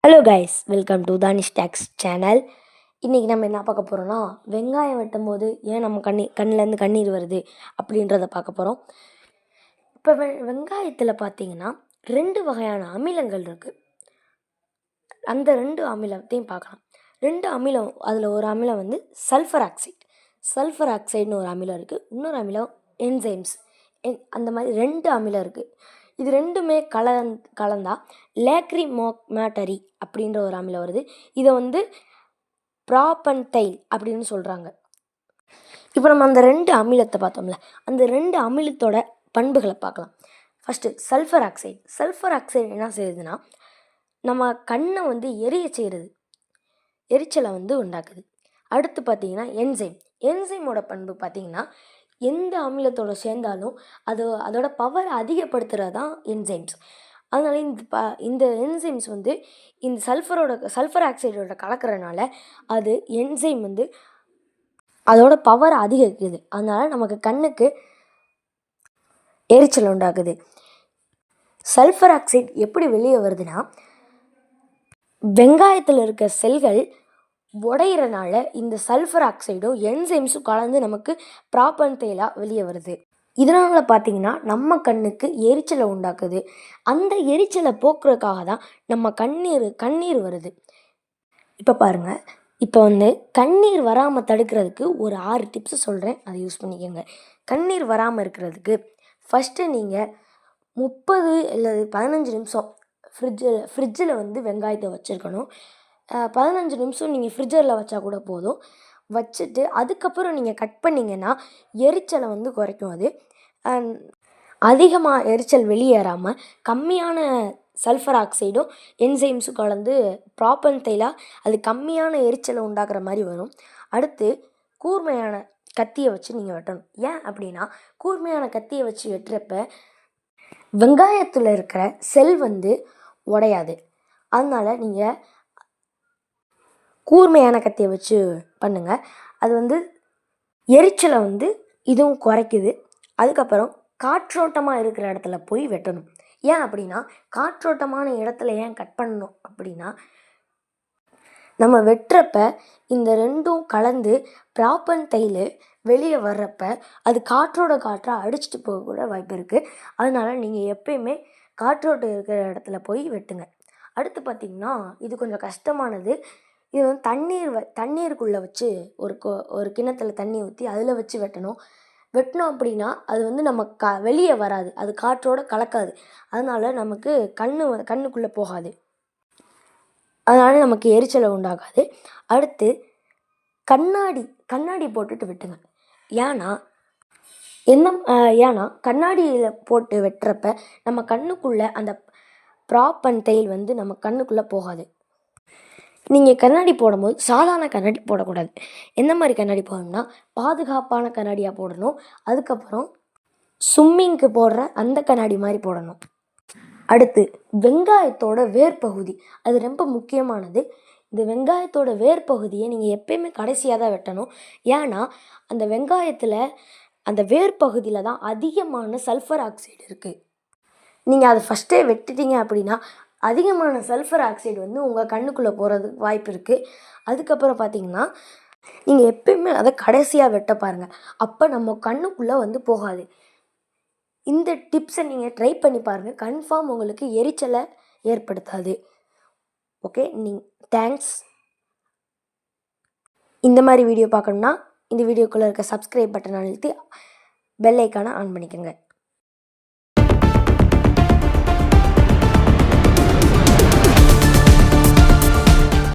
Hello guys, welcome to Danish takes channel. இன்றைக்கி நம்ம என்ன பார்க்க போகிறோன்னா, வெங்காயம் வெட்டும் போது ஏன் நம்ம கண்ணிலேருந்து கண்ணீர் வருது அப்படின்றத பார்க்க போகிறோம். இப்போ வெங்காயத்தில் பார்த்தீங்கன்னா 2 வகையான அமிலங்கள் இருக்குது. அந்த 2 அமிலத்தையும் பார்க்கலாம். 2 அமிலம், அதில் ஒரு அமிலம் வந்து சல்ஃபர் ஆக்சைடுன்னு ஒரு அமிலம் இருக்குது. இன்னொரு அமிலம் என்சைம்ஸ். அந்த மாதிரி 2 அமிலம் இருக்குது. இது ரெண்டுமே கலந்தால் லேக்ரிமோமேட்டரி அப்படின்ற ஒரு அமிலம் வருது. இதை வந்து ப்ராபன்டைல் அப்படின்னு சொல்கிறாங்க. இப்போ நம்ம அந்த 2 அமிலத்தை பார்த்தோம்ல, அந்த 2 அமிலத்தோட பண்புகளை பார்க்கலாம். ஃபஸ்ட்டு சல்ஃபர் ஆக்சைடு என்ன செய்யுதுன்னா, நம்ம கண்ணை வந்து எரிச்சலை வந்து உண்டாக்குது. அடுத்து பார்த்திங்கன்னா என்சைமோட பண்பு பார்த்திங்கன்னா, எந்த அமிலத்தோடு சேர்ந்தாலும் அதோட பவரை அதிகப்படுத்துகிறது தான் என்சைம்ஸ். அதனால இந்த என்சைம்ஸ் வந்து இந்த சல்ஃபர் ஆக்சைடோட கலக்கிறனால அது என்சைம் வந்து அதோட பவரை அதிகரிக்குது. அதனால் நமக்கு கண்ணுக்கு எரிச்சல் உண்டாக்குது. சல்ஃபர் ஆக்சைடு எப்படி வெளியே வருதுன்னா, வெங்காயத்தில் இருக்க செல்கள் உடையிறனால இந்த சல்ஃபர் ஆக்சைடும் என்சைம்ஸும் கலந்து நமக்கு ப்ராபன்டைலாக வெளியே வருது. இதனால் பார்த்திங்கன்னா நம்ம கண்ணுக்கு எரிச்சலை உண்டாக்குது. அந்த எரிச்சலை போக்குறதுக்காக தான் நம்ம கண்ணீர் வருது. இப்போ பாருங்கள், இப்போ வந்து கண்ணீர் வராமல் தடுக்கிறதுக்கு ஒரு 6 டிப்ஸ் சொல்கிறேன், அதை யூஸ் பண்ணிக்கோங்க. கண்ணீர் வராமல் இருக்கிறதுக்கு ஃபஸ்ட்டு நீங்கள் 30 அல்லது 15 நிமிஷம் ஃப்ரிட்ஜில் வந்து வெங்காயத்தை வச்சுருக்கணும். 15 நிமிஷம் நீங்கள் ஃப்ரிட்ஜரில் வச்சா கூட போதும். வச்சுட்டு அதுக்கப்புறம் நீங்கள் கட் பண்ணிங்கன்னா எரிச்சலை வந்து குறைக்கும். அது அதிகமாக எரிச்சல் வெளியேறாமல் கம்மியான சல்ஃபர் ஆக்சைடும் என்சைம்ஸும் கலந்து ப்ராபன்டைலாக அது கம்மியான எரிச்சலை உண்டாக்குற மாதிரி வரும். அடுத்து கூர்மையான கத்தியை வச்சு நீங்கள் வெட்டணும். ஏன் அப்படின்னா, கூர்மையான கத்தியை வச்சு வெட்டுறப்ப வெங்காயத்தில் இருக்கிற செல் வந்து உடையாது. அதனால் நீங்கள் கூர்மையான கத்தியை வச்சு பண்ணுங்கள். அது வந்து எரிச்சலை வந்து இதுவும் குறைக்குது. அதுக்கப்புறம் காற்றோட்டமாக இருக்கிற இடத்துல போய் வெட்டணும். ஏன் அப்படின்னா, காற்றோட்டமான இடத்துல ஏன் கட் பண்ணணும் அப்படின்னா, நம்ம வெட்டுறப்ப இந்த 2ம் கலந்து ப்ராபன்டைல் வெளியே வர்றப்ப அது காற்றாக அடிச்சுட்டு போக கூட வாய்ப்பு இருக்குது. அதனால் நீங்கள் எப்பயுமே காற்றோட்டம் இருக்கிற இடத்துல போய் வெட்டுங்க. அடுத்து பார்த்திங்கன்னா, இது கொஞ்சம் கஷ்டமானது. இது வந்து தண்ணீருக்குள்ளே வச்சு ஒரு கிண்ணத்தில் தண்ணி ஊற்றி அதில் வச்சு வெட்டணும் அப்படின்னா அது வந்து நம்ம வெளியே வராது, அது காற்றோடு கலக்காது. அதனால் நமக்கு கண்ணுக்குள்ளே போகாது, அதனால் நமக்கு எரிச்சலை உண்டாகாது. அடுத்து கண்ணாடி போட்டுட்டு வெட்டுங்க. ஏன்னா கண்ணாடியில் போட்டு வெட்டுறப்ப நம்ம கண்ணுக்குள்ளே அந்த ப்ராபன்டைல் வந்து நம்ம கண்ணுக்குள்ளே போகாது. நீங்கள் கண்ணாடி போடும்போது சாதாரண கண்ணாடி போடக்கூடாது. எந்த மாதிரி கண்ணாடி போடணும்னா, பாதுகாப்பான கண்ணாடியாக போடணும். அதுக்கப்புறம் ஸ்விம்மிங்க்கு போடுற அந்த கண்ணாடி மாதிரி போடணும். அடுத்து வெங்காயத்தோட வேர்பகுதி, அது ரொம்ப முக்கியமானது. இந்த வெங்காயத்தோட வேர்பகுதியை நீங்கள் எப்பயுமே கடைசியாக தான் வெட்டணும். ஏன்னா அந்த வெங்காயத்தில் அந்த வேர்பகுதியில் தான் அதிகமான சல்ஃபர் ஆக்சைடு இருக்குது. நீங்கள் அதை ஃபஸ்ட்டே வெட்டிட்டீங்க அப்படின்னா அதிகமான சல்ஃபர் ஆக்சைடு வந்து உங்கள் கண்ணுக்குள்ளே போகிறதுக்கு வாய்ப்பு இருக்குது. அதுக்கப்புறம் பார்த்திங்கன்னா, நீங்கள் எப்பயுமே அதை கடைசியாக வெட்ட பாருங்கள். அப்போ நம்ம கண்ணுக்குள்ளே வந்து போகாது. இந்த டிப்ஸை நீங்கள் ட்ரை பண்ணி பாருங்கள், கன்ஃபார்ம் உங்களுக்கு எரிச்சலை ஏற்படுத்தாது. Okay, thanks. இந்த மாதிரி வீடியோ பார்க்கணுன்னா இந்த வீடியோக்குள்ளே இருக்க சப்ஸ்கிரைப் பட்டன் அழுத்தி பெல் ஐக்கானை ஆன் பண்ணிக்கோங்க.